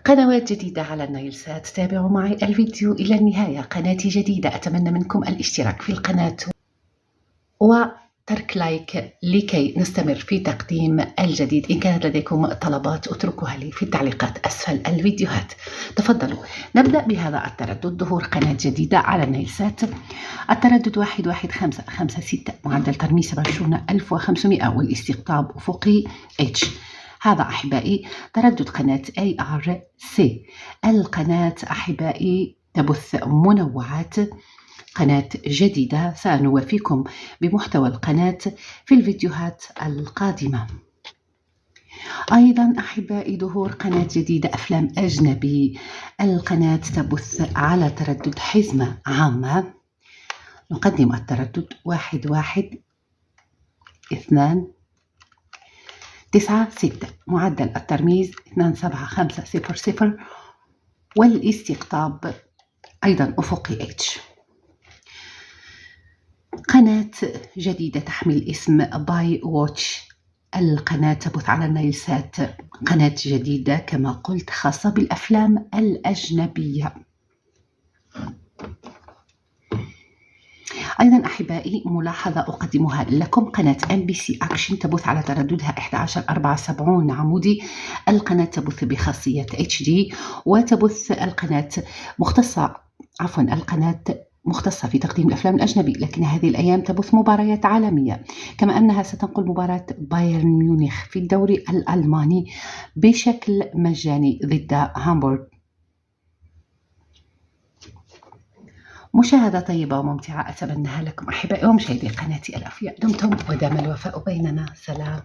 قنوات جديدة على النايلسات، تابعوا معي الفيديو إلى النهاية. قناتي جديدة، أتمنى منكم الاشتراك في القناة وترك لايك لكي نستمر في تقديم الجديد. إن كانت لديكم طلبات اتركوها لي في التعليقات أسفل الفيديوهات. تفضلوا. نبدأ بهذا التردد، ظهور قناة جديدة على النايلسات. التردد 11556، معدل ترميز 27500 والاستقطاب أفقي H. هذا أحبائي تردد قناة ARC. القناة أحبائي تبث منوعات، قناة جديدة. سنوافيكم بمحتوى القناة في الفيديوهات القادمة. أيضا أحبائي ظهور قناة جديدة أفلام أجنبي. القناة تبث على تردد حزمة عامة. نقدم التردد 11296، معدل الترميز 27500 والاستقطاب أيضا أفقي H. قناة جديدة تحمل اسم باي واتش. القناة تبث على النايلسات، قناة جديدة كما قلت خاصة بالأفلام الأجنبية. أيضا أحبائي ملاحظة أقدمها لكم، قناة MBC أكشن تبث على ترددها 11470 عمودي. القناة تبث بخاصية HD، وتبث القناة مختصة في تقديم الأفلام الأجنبي، لكن هذه الأيام تبث مباريات عالمية، كما أنها ستنقل مباراة بايرن ميونخ في الدوري الألماني بشكل مجاني ضد هامبورغ. مشاهدة طيبة وممتعة أتمنىها لكم أحبائي ومشاهدي قناتي الأوفياء. دمتم ودام الوفاء بيننا. سلام.